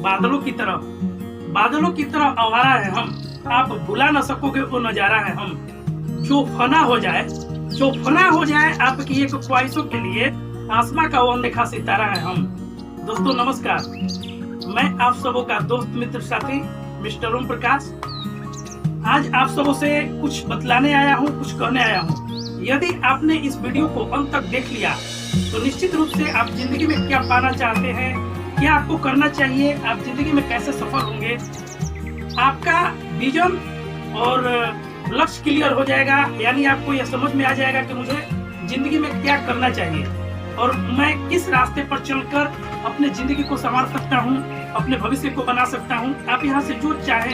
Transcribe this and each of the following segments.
बादलों की तरह आवारा है हम, आप भुला न सकोगे वो नजारा है हम। जो फना हो जाए आपकी एक ख्वाहिशों के लिए, आसमां का वो अनदेखा सितारा है हम। दोस्तों नमस्कार, मैं आप सबों का दोस्त मित्र साथी मिस्टर ओम प्रकाश आज आप सबों से कुछ बतलाने आया हूँ, कुछ कहने आया हूँ। यदि आपने इस वीडियो को अंत तक देख लिया तो निश्चित रूप से आप जिंदगी में क्या पाना चाहते हैं, क्या आपको करना चाहिए, आप जिंदगी में कैसे सफल होंगे, आपका विजन और लक्ष्य क्लियर हो जाएगा। यानी आपको यह समझ में आ जाएगा कि मुझे जिंदगी में क्या करना चाहिए और मैं किस रास्ते पर चलकर अपने जिंदगी को संवार सकता हूँ, अपने भविष्य को बना सकता हूँ। आप यहाँ से जो चाहे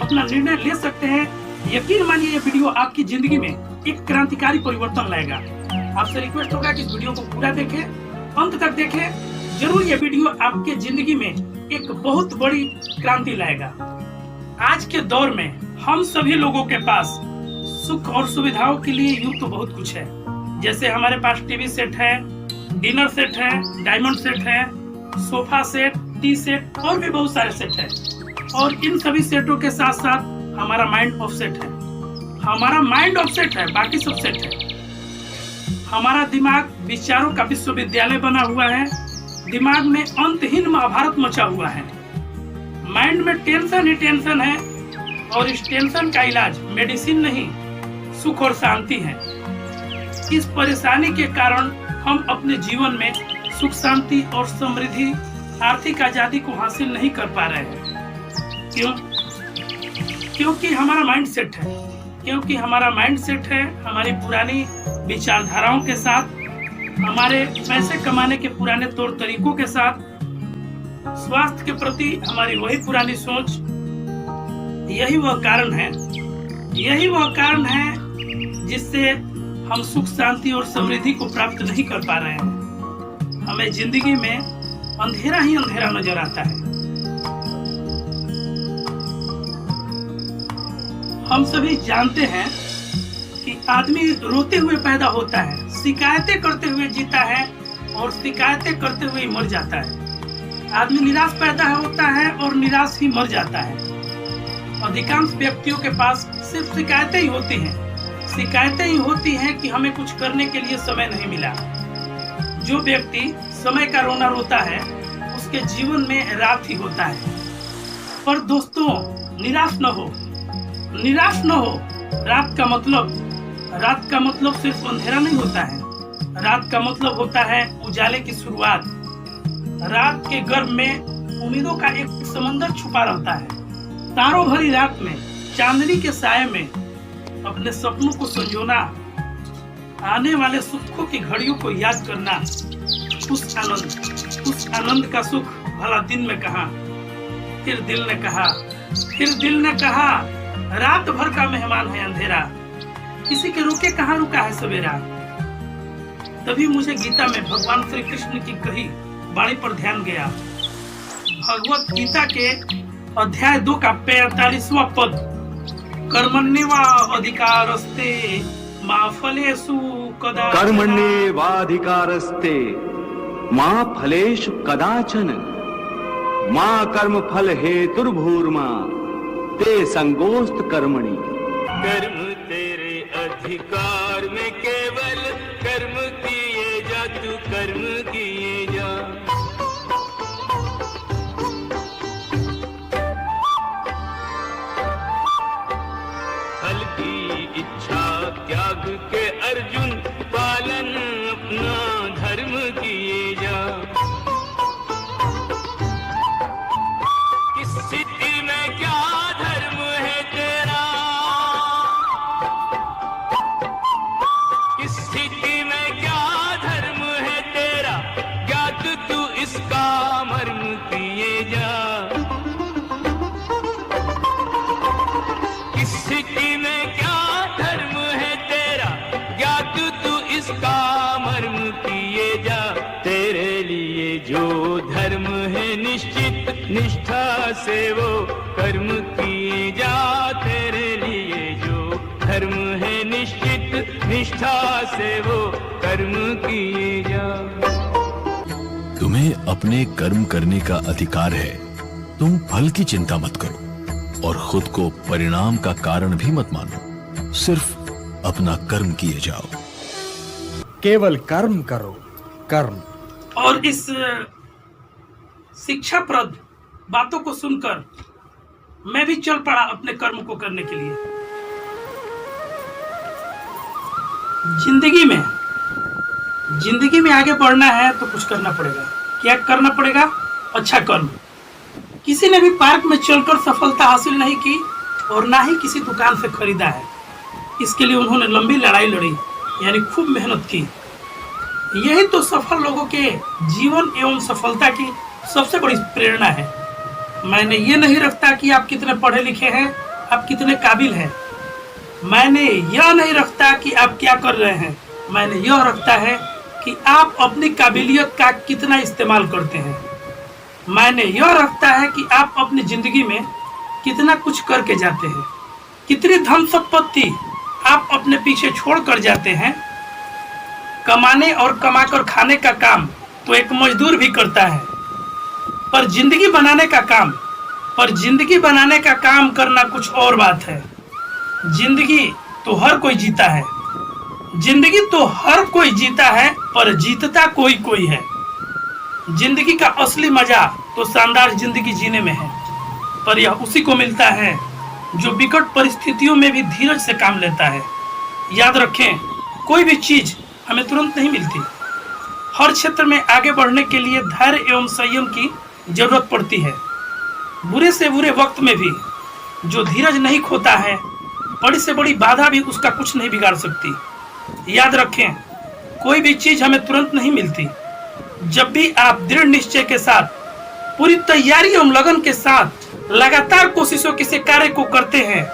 अपना निर्णय ले सकते हैं। यकीन मानिए ये वीडियो आपकी जिंदगी में एक क्रांतिकारी परिवर्तन लाएगा। आपसे रिक्वेस्ट होगा कि इस वीडियो को पूरा देखें, अंत तक देखें। जरूर ये वीडियो आपके जिंदगी में एक बहुत बड़ी क्रांति लाएगा। आज के दौर में हम सभी लोगों के पास सुख और सुविधाओं के लिए यूं तो बहुत कुछ है। जैसे हमारे पास टीवी सेट है, डिनर सेट है, डायमंड सेट है, सोफा सेट, टी सेट और भी बहुत सारे सेट है। और इन सभी सेटों के साथ साथ हमारा माइंड ऑफसेट है। बाकी सब सेट है। हमारा दिमाग विचारों का विश्वविद्यालय बना हुआ है। दिमाग में अंतहीन महाभारत मचा हुआ है। माइंड में टेंशन ही टेंशन है और इस टेंशन का इलाज मेडिसिन नहीं, सुख और शांति है। इस परेशानी के कारण हम अपने जीवन में सुख शांति और समृद्धि, आर्थिक आजादी को हासिल नहीं कर पा रहे हैं। क्यों? क्योंकि हमारा माइंड सेट है हमारी पुरानी विचारधाराओं के साथ, हमारे पैसे कमाने के पुराने तौर तरीकों के साथ, स्वास्थ्य के प्रति हमारी वही पुरानी सोच। यही वह कारण है जिससे हम सुख शांति और समृद्धि को प्राप्त नहीं कर पा रहे हैं। हमें जिंदगी में अंधेरा ही अंधेरा नजर आता है। हम सभी जानते हैं कि आदमी रोते हुए पैदा होता है, शिकायतें करते हुए जीता है और शिकायतें करते हुए मर जाता है। आदमी निराश पैदा होता है और निराश ही मर जाता है। अधिकांश व्यक्तियों के पास सिर्फ शिकायतें ही होती हैं कि हमें कुछ करने के लिए समय नहीं मिला। जो व्यक्ति समय का रोना रोता है उसके जीवन में रात ही होता है। पर दोस्तों निराश न हो। रात का मतलब सिर्फ अंधेरा नहीं होता है। रात का मतलब होता है उजाले की शुरुआत। रात के गर्भ में उम्मीदों का एक समंदर छुपा रहता है। तारों भरी रात में, चांदनी के साये में अपने सपनों को संजोना, आने वाले सुखों की घड़ियों को याद करना, उस आनंद का सुख भला दिन में कहा। फिर दिल ने कहा रात भर का मेहमान है अंधेरा, किसी के रोके कहाँ रुका है सवेरा। तभी मुझे गीता में भगवान श्री कृष्ण की कही वाणी पर ध्यान गया। भगवत गीता के अध्याय 2 का 45वां पद, कर्मण्येवाधिकारस्ते मा फलेषु कदाचन मा कर्म फल हेतुर्भूर्मा ते संगोस्त कर्मणि। कर्म तेरे अधिकार में, केवल कर्म किए जा, तू कर्म किए जा। फल की इच्छा त्याग के अर्जुन, पालन अपना धर्म किए जा। किस स्थिति में क्या धर्म है तेरा, किस स्थिति में क्या धर्म है तेरा, ज्ञात तू इसका मर्म किए जा। किस स्थिति में क्या धर्म है तेरा, ज्ञात तू इसका मर्म किए जा। तेरे लिए जो धर्म है निश्चित निष्ठा से वो कर्म किए जा। तेरे लिए जो धर्म है निश्चित निष्ठा से वो कर्म किए जा। तुम्हें अपने कर्म करने का अधिकार है, तुम फल की चिंता मत करो और खुद को परिणाम का कारण भी मत मानो, सिर्फ अपना कर्म किए जाओ। केवल कर्म करो, कर्म। और इस शिक्षाप्रद बातों को सुनकर मैं भी चल पड़ा अपने कर्म को करने के लिए। जिंदगी में आगे बढ़ना है तो कुछ करना पड़ेगा। क्या करना पड़ेगा? अच्छा कर्म। किसी ने भी पार्क में चलकर सफलता हासिल नहीं की और ना ही किसी दुकान से खरीदा है। इसके लिए उन्होंने लंबी लड़ाई लड़ी, यानी खूब मेहनत की। यही तो सफल लोगों के जीवन एवं सफलता की सबसे बड़ी प्रेरणा है। मैंने ये नहीं रखता कि आप कितने पढ़े लिखे हैं, आप कितने काबिल हैं। मैंने यह नहीं रखता कि आप क्या कर रहे हैं। मैंने यह रखता है कि आप अपनी काबिलियत का कितना इस्तेमाल करते हैं। मैंने यह रखता है कि आप अपनी जिंदगी में कितना कुछ करके जाते हैं, कितनी धन संपत्ति आप अपने पीछे छोड़ कर जाते हैं। कमाने और कमाकर खाने का काम तो एक मजदूर भी करता है, पर जिंदगी बनाने का काम करना कुछ और बात है। जिंदगी तो हर कोई जीता है, पर जीतता कोई है। जिंदगी का असली मजा तो शानदार जिंदगी जीने में है, पर यह उसी को मिलता है जो विकट परिस्थितियों में भी धीरज से काम लेता है। याद रखें, कोई भी चीज हमें तुरंत नहीं मिलती। हर क्षेत्र में आगे बढ़ने के लिए धैर्य एवं संयम की जरूरत पड़ती है। बुरे से बुरे वक्त में भी जो धीरज नहीं खोता है, बड़ी से बड़ी बाधा भी उसका कुछ नहीं बिगाड़ सकती। याद रखें, कोई भी चीज हमें तुरंत नहीं मिलती। जब भी आप दृढ़ निश्चय के साथ, पूरी तैयारी एवं लगन के साथ लगातार कोशिशों किसी कार्य को करते हैं,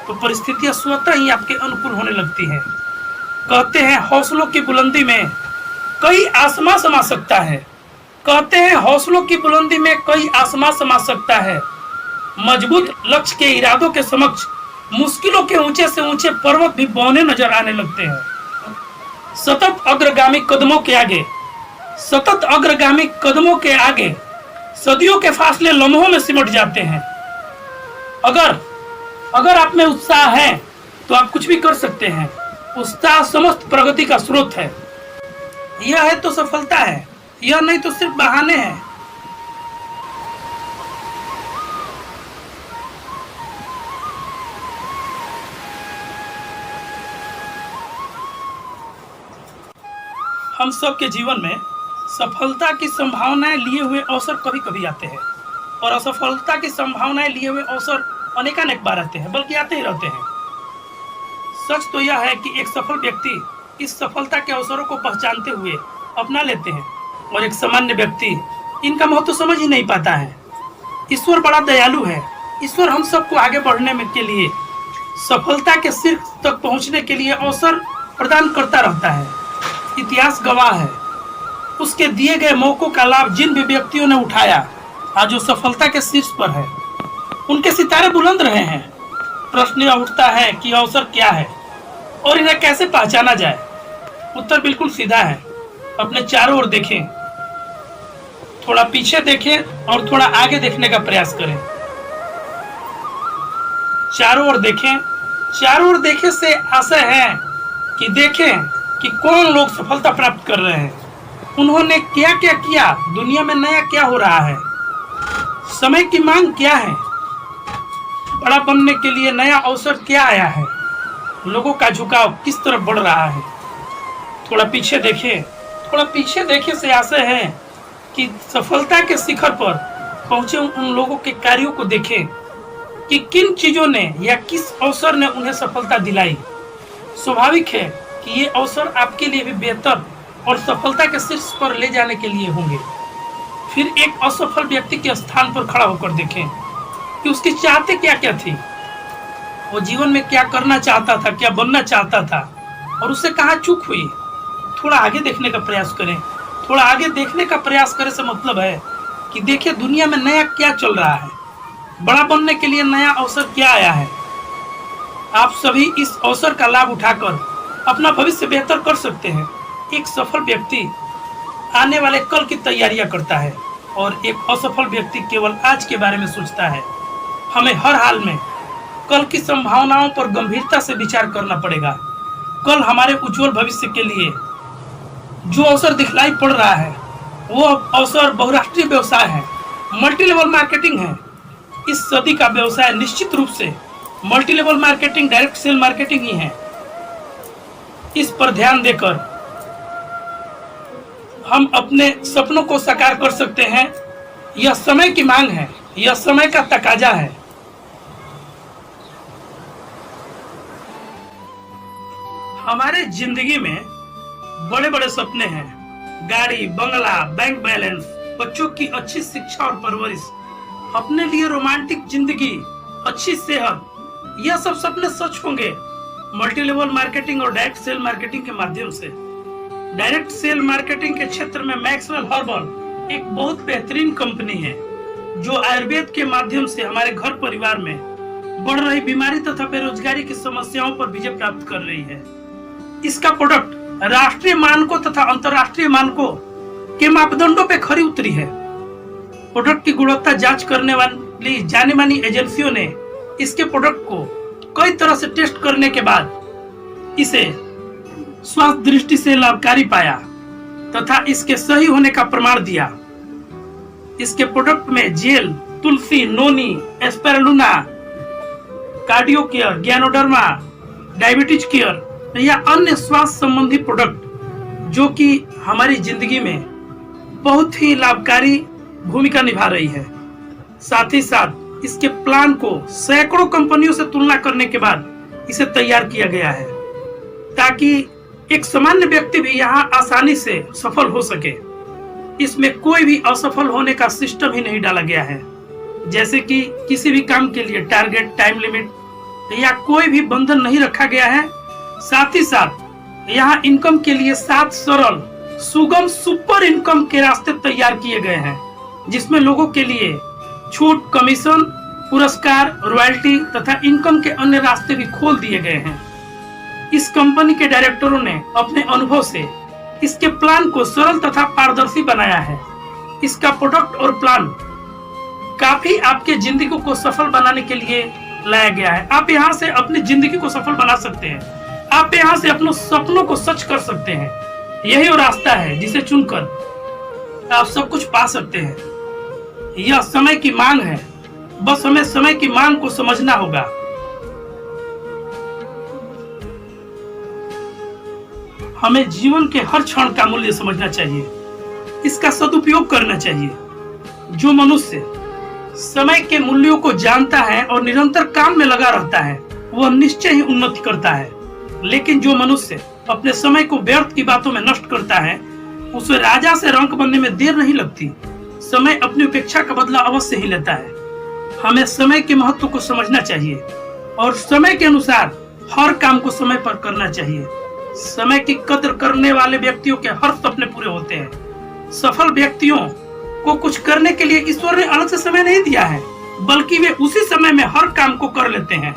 तो परिस्थितियां स्वतः ही आपके अनुकूल होने लगती हैं। कहते हैं हौसलों की बुलंदी में कई आसमां समा सकता है। मजबूत लक्ष्य के इरादों के समक्ष मुश्किलों के ऊंचे से ऊंचे पर्वत भी बौने नजर आने लगते हैं। सतत अग्रगामी कदमों के आगे सदियों के फासले लम्हों में सिमट जाते हैं। अगर आप में उत्साह है तो आप कुछ भी कर सकते हैं। उत्साह समस्त प्रगति का स्रोत है। यह है तो सफलता है, यह नहीं तो सिर्फ बहाने हैं। हम सब के जीवन में सफलता की संभावनाएं लिए हुए अवसर कभी कभी आते हैं, और असफलता की संभावनाएं लिए हुए अवसर अनेकानेक बार आते हैं, बल्कि आते ही रहते हैं। सच तो यह है कि एक सफल व्यक्ति इस सफलता के अवसरों को पहचानते हुए अपना लेते हैं, और एक सामान्य व्यक्ति इनका महत्व समझ ही नहीं पाता है। ईश्वर बड़ा दयालु है। ईश्वर हम सबको आगे बढ़ने में के लिए, सफलता के शीर्ष तक पहुंचने के लिए अवसर प्रदान करता रहता है। इतिहास गवाह है, उसके दिए गए मौकों का लाभ जिन भी व्यक्तियों ने उठाया, आज वो सफलता के शीर्ष पर है। उनके सितारे बुलंद रहे हैं। प्रश्न यह उठता है कि अवसर क्या है और इन्हें कैसे पहचाना जाए। उत्तर बिल्कुल सीधा है। अपने चारों ओर देखें, थोड़ा पीछे देखें और थोड़ा आगे देखने का प्रयास करें। चारों ओर देखें। चारों ओर देखे से आशय है कि देखें कि कौन लोग सफलता प्राप्त कर रहे हैं, उन्होंने क्या क्या किया, दुनिया में नया क्या हो रहा है, समय की मांग क्या है, बड़ा बनने के लिए नया अवसर क्या आया है, लोगों का झुकाव किस तरफ बढ़ रहा है। थोड़ा पीछे देखें। थोड़ा पीछे देखे से आशय है कि सफलता के शिखर पर पहुंचे उन लोगों के कार्यों को देखें कि किन चीजों ने या किस अवसर ने उन्हें सफलता दिलाई। स्वाभाविक है कि ये अवसर आपके लिए भी बेहतर और सफलता के शीर्ष पर ले जाने के लिए होंगे। फिर एक असफल व्यक्ति के स्थान पर खड़ा होकर देखें कि उसकी चाहते क्या क्या थी, वो जीवन में क्या करना चाहता था, क्या बनना चाहता था, और उससे कहाँ चूक हुई। थोड़ा आगे देखने का प्रयास करें। थोड़ा आगे देखने का प्रयास करें से मतलब है कि देखिए दुनिया में नया क्या चल रहा है, बड़ा बनने के लिए नया अवसर क्या आया है। आप सभी इस अवसर का लाभ उठाकर अपना भविष्य बेहतर कर सकते हैं। एक सफल व्यक्ति आने वाले कल की तैयारियां करता है, और एक असफल व्यक्ति केवल आज के बारे में सोचता है। हमें हर हाल में कल की संभावनाओं पर गंभीरता से विचार करना पड़ेगा। कल हमारे उज्जवल भविष्य के लिए जो अवसर दिखलाई पड़ रहा है वो अवसर बहुराष्ट्रीय व्यवसाय है, मल्टी लेवल मार्केटिंग है। इस सदी का व्यवसाय निश्चित रूप से multi level marketing, direct sale marketing ही है। इस पर ध्यान देकर हम अपने सपनों को साकार कर सकते हैं। यह समय की मांग है, यह समय का तकाजा है। हमारे जिंदगी में बड़े बड़े सपने हैं, गाड़ी, बंगला, बैंक बैलेंस, बच्चों की अच्छी शिक्षा और परवरिश, अपने लिए रोमांटिक जिंदगी, अच्छी सेहत। यह सब सपने सच होंगे मल्टी लेवल मार्केटिंग और डायरेक्ट सेल मार्केटिंग के माध्यम से। डायरेक्ट सेल मार्केटिंग के क्षेत्र में मैक्सवेल हर्बल एक बहुत बेहतरीन कंपनी है जो आयुर्वेद के माध्यम से हमारे घर परिवार में बढ़ रही बीमारी तथा बेरोजगारी की समस्याओं पर विजय प्राप्त कर रही है। इसका प्रोडक्ट राष्ट्रीय मानकों तथा अंतर्राष्ट्रीय मानकों के मापदंडों पे खरी उतरी है। प्रोडक्ट की गुणवत्ता जांच करने वाली जानी मानी एजेंसियों ने इसके प्रोडक्ट को कई तरह से टेस्ट करने के बाद इसे स्वास्थ्य दृष्टि से लाभकारी पाया तथा इसके सही होने का प्रमाण दिया। इसके प्रोडक्ट में जेल, तुलसी, नोनी, एस्पेरुलिना, कार्डियो केयर, ज्ञानोडर्मा, डायबिटीज केयर या अन्य स्वास्थ्य संबंधी प्रोडक्ट जो कि हमारी जिंदगी में बहुत ही लाभकारी भूमिका निभा रही है। साथ ही साथ इसके प्लान को सैकड़ों कंपनियों से तुलना करने के बाद इसे तैयार किया गया है ताकि एक सामान्य व्यक्ति भी यहाँ आसानी से सफल हो सके। इसमें कोई भी असफल होने का सिस्टम ही नहीं डाला गया है, जैसे कि किसी भी काम के लिए टारगेट, टाइम लिमिट या कोई भी बंधन नहीं रखा गया है। साथ ही साथ यहाँ इनकम के लिए 7 सरल, सुगम, सुपर इनकम के रास्ते तैयार किए गए हैं, जिसमें लोगों के लिए छूट, कमीशन, पुरस्कार, रॉयल्टी तथा इनकम के अन्य रास्ते भी खोल दिए गए हैं। इस कंपनी के डायरेक्टरों ने अपने अनुभव से इसके प्लान को सरल तथा पारदर्शी बनाया है। इसका प्रोडक्ट और प्लान काफी आपके जिंदगी को सफल बनाने के लिए लाया गया है। आप यहाँ से अपनी जिंदगी को सफल बना सकते हैं। आप यहाँ से अपने सपनों को सच कर सकते हैं। यही वो रास्ता है जिसे चुनकर आप सब कुछ पा सकते हैं। यह समय की मांग है, बस हमें समय की मांग को समझना होगा। हमें जीवन के हर क्षण का मूल्य समझना चाहिए, इसका सदुपयोग करना चाहिए। जो मनुष्य समय के मूल्यों को जानता है और निरंतर काम में लगा रहता है वह निश्चय ही उन्नति करता है। लेकिन जो मनुष्य अपने समय को व्यर्थ की बातों में नष्ट करता है उसे राजा से रंक बनने में देर नहीं लगती। समय अपनी उपेक्षा का बदला अवश्य ही लेता है। हमें समय के महत्व को समझना चाहिए और समय के अनुसार हर काम को समय पर करना चाहिए। समय की कद्र करने वाले व्यक्तियों के हर सपने पूरे होते हैं। सफल व्यक्तियों को कुछ करने के लिए ईश्वर ने अलग से समय नहीं दिया है, बल्कि वे उसी समय में हर काम को कर लेते हैं।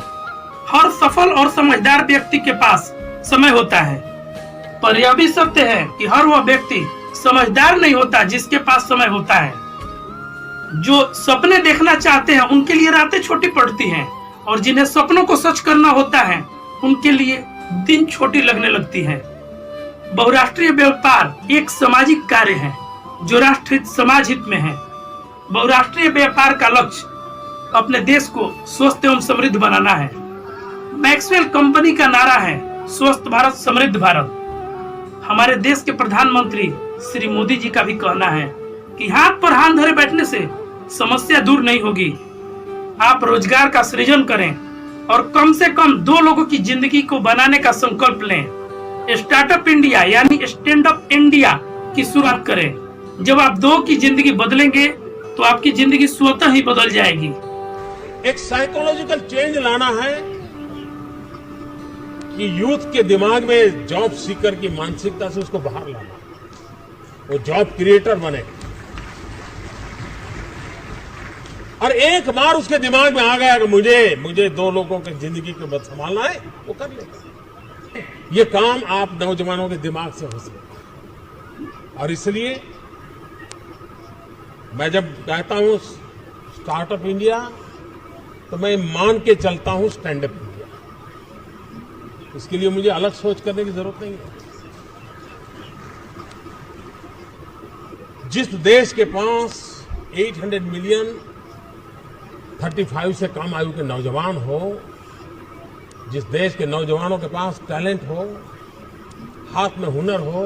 हर सफल और समझदार व्यक्ति के पास समय होता है, पर यह भी सत्य है कि हर वह व्यक्ति समझदार नहीं होता जिसके पास समय होता है। जो सपने देखना चाहते हैं उनके लिए रातें छोटी पड़ती हैं और जिन्हें सपनों को सच करना होता है उनके लिए दिन छोटी लगने लगती हैं। बहुराष्ट्रीय व्यापार एक सामाजिक कार्य है जो राष्ट्रहित, समाज हित में है। बहुराष्ट्रीय व्यापार का लक्ष्य अपने देश को स्वस्थ एवं समृद्ध बनाना है। मैक्सवेल कंपनी का नारा है स्वस्थ भारत, समृद्ध भारत। हमारे देश के प्रधानमंत्री श्री मोदी जी का भी कहना है कि हाथ पर हाथ धरे बैठने से समस्या दूर नहीं होगी। आप रोजगार का सृजन करें और कम से कम 2 लोगों की जिंदगी को बनाने का संकल्प लें। स्टार्टअप इंडिया यानी स्टैंड अप इंडिया की शुरुआत करें। जब आप 2 की जिंदगी बदलेंगे तो आपकी जिंदगी स्वतः ही बदल जाएगी। एक साइकोलॉजिकल चेंज लाना है कि यूथ के दिमाग में जॉब सीकर की मानसिकता से उसको बाहर लाना, वो जॉब क्रिएटर बने। और एक बार उसके दिमाग में आ गया कि मुझे 2 लोगों की जिंदगी को बस संभालना है, वो कर लेगा। ये काम आप नौजवानों के दिमाग से हो सके। और इसलिए मैं जब कहता हूं स्टार्टअप इंडिया तो मैं मान के चलता हूं स्टैंड अप इंडिया। इसके लिए मुझे अलग सोच करने की जरूरत नहीं है। जिस देश के पास 800 मिलियन 35 से कम आयु के नौजवान हो, जिस देश के नौजवानों के पास टैलेंट हो, हाथ में हुनर हो,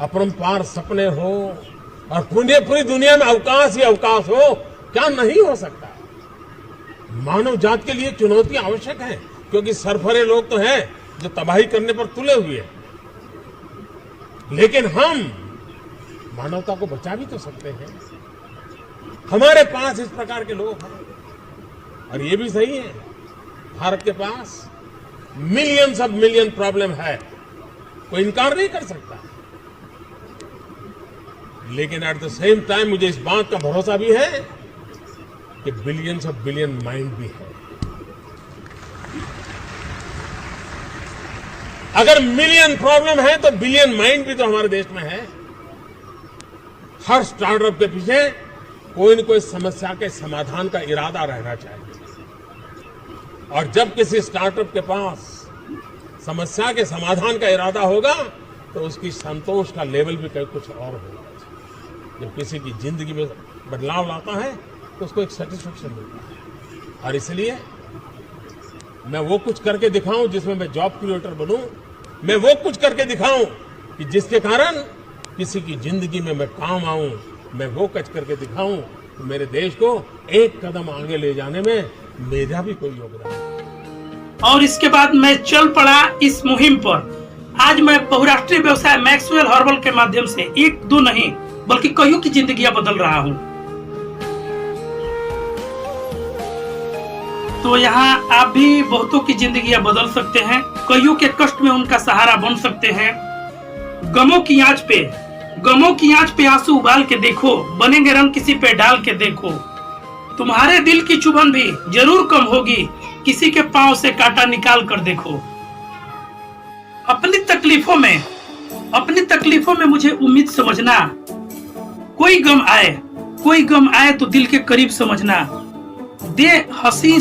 अपरंपार सपने हो और पूरी दुनिया में अवकाश ही अवकाश हो, क्या नहीं हो सकता। मानव जात के लिए चुनौतियां आवश्यक हैं, क्योंकि सरफरे लोग तो हैं जो तबाही करने पर तुले हुए हैं, लेकिन हम मानवता को बचा भी तो सकते हैं। हमारे पास इस प्रकार के लोग हैं। और ये भी सही है, भारत के पास मिलियंस ऑफ मिलियन प्रॉब्लम है, कोई इनकार नहीं कर सकता। लेकिन एट द सेम टाइम मुझे इस बात का भरोसा भी है कि बिलियंस ऑफ बिलियन माइंड भी है। अगर मिलियन प्रॉब्लम है तो बिलियन माइंड भी तो हमारे देश में है। हर स्टार्टअप के पीछे कोई न कोई समस्या के समाधान का इरादा रहना चाहिए। और जब किसी स्टार्टअप के पास समस्या के समाधान का इरादा होगा तो उसकी संतोष का लेवल भी कहीं कुछ और होगा। जब किसी की जिंदगी में बदलाव लाता है तो उसको एक सेटिस्फेक्शन मिलता है। और इसलिए मैं वो कुछ करके दिखाऊं जिसमें मैं जॉब क्रिएटर बनूं, मैं वो कुछ करके दिखाऊं कि जिसके कारण किसी की जिंदगी में मैं काम आऊं, मैं वो कुछ करके दिखाऊं तो मेरे देश को एक कदम आगे ले जाने में मेरा भी कोई योगदान है। और इसके बाद मैं चल पड़ा इस मुहिम पर। आज मैं बहुराष्ट्रीय व्यवसाय मैक्सवेल हर्बल के माध्यम से एक दो नहीं बल्कि कईयों की जिंदगियां बदल रहा हूं। तो यहाँ आप भी बहुतों की जिंदगियां बदल सकते हैं, कईयों के कष्ट में उनका सहारा बन सकते हैं। गमों की आंच पे आंसू उबाल के देखो, बनेंगे रंग किसी पे डाल के देखो। तुम्हारे दिल की चुभन भी जरूर कम होगी, किसी के पांव से कांटा निकाल कर देखो। अपनी तकलीफों में मुझे उम्मीद समझना। कोई गम आए तो दिल के करीब समझना। दे हंसी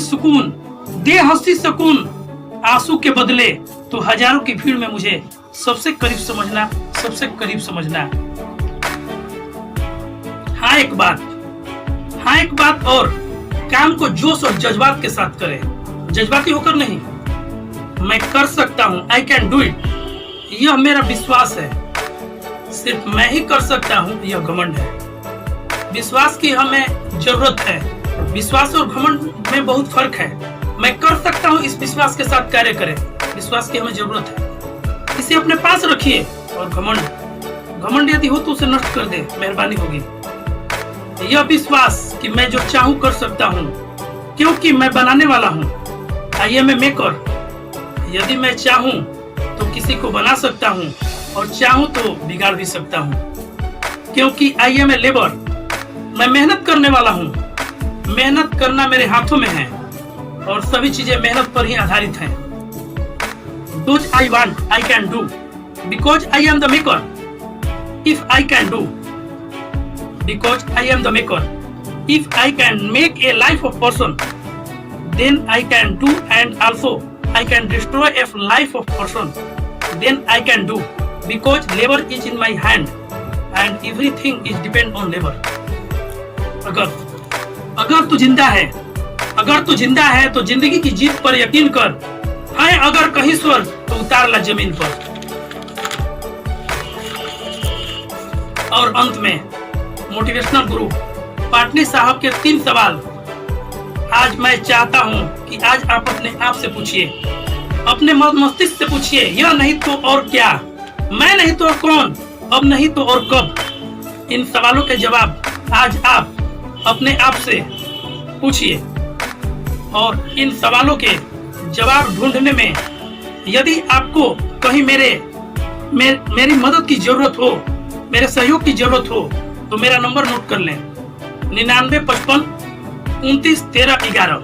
सुकून आंसू के बदले तो हजारों की भीड़ में मुझे सबसे करीब समझना। हाँ एक बात और, काम को जोश और जज्बात के साथ करें, जज्बाती होकर नहीं। मैं कर सकता हूँ, आई कैन डू इट, यह मेरा विश्वास है। सिर्फ मैं ही कर सकता हूँ, यह घमंड है। विश्वास की हमें जरूरत है। विश्वास और घमंड में बहुत फर्क है। मैं कर सकता हूँ, इस विश्वास के साथ कार्य करें। विश्वास की हमें जरूरत है, इसे अपने पास रखिए। और घमंड यदि हो तो उसे नष्ट कर दे, मेहरबानी होगी। यह विश्वास कि मैं जो चाहूं कर सकता हूं, क्योंकि मैं बनाने वाला हूं। I am a maker. यदि मैं चाहूं तो किसी को बना सकता हूं और चाहूं तो बिगाड़ भी सकता हूं, क्योंकि आई एम ए लेबर। मैं मेहनत करने वाला हूं। मेहनत करना मेरे हाथों में है और सभी चीजें मेहनत पर ही आधारित हैं। Do I want, I can do, because I am the maker. If I can do, because I am the maker. If I can make a life of person, then I can do, and also I can destroy a life of person. Then I can do, because labor is in my hand, and everything is depend on labor. अगर तू जिंदा है तो जिंदगी की जीत पर यकीन कर। है अगर कहीं स्वर्ग तो उतार ला जमीन पर। और अंत में मोटिवेशनल गुरु पाटनी साहब के 3 सवाल आज मैं चाहता हूं कि आज आप अपने आप से पूछिए, अपने मस्तिष्क से पूछिए। यह नहीं तो और क्या, मैं नहीं तो और कौन, अब नहीं तो और कब। इन सवालों के जवाब आज आप अपने आप से पूछिए। और इन सवालों के जवाब ढूंढने में यदि आपको कहीं मेरी मदद की जरूरत हो, मेरे सहयोग की जरूरत हो तो मेरा नंबर नोट कर लें। 9955 29 13 11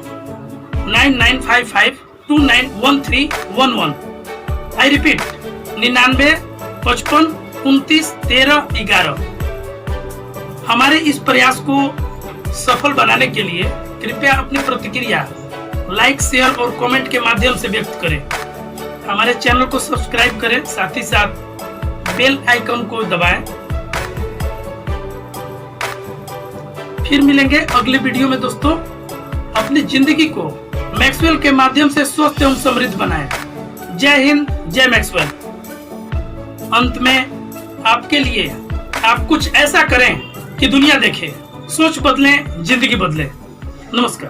9955 291311। I repeat 9955 29 13 11। हमारे इस प्रयास को सफल बनाने के लिए कृपया अपनी प्रतिक्रिया लाइक, शेयर और कमेंट के माध्यम से व्यक्त करें। हमारे चैनल को सब्सक्राइब करें, साथ ही साथ बेल आइकन को दबाएं। फिर मिलेंगे अगले वीडियो में दोस्तों। अपनी जिंदगी को मैक्सवेल के माध्यम से स्वस्थ एवं समृद्ध बनाएं। जय हिंद, जय मैक्सवेल। अंत में आपके लिए आप कुछ ऐसा करें कि दुनिया देखे, सोच बदलें, जिंदगी बदले। नमस्कार।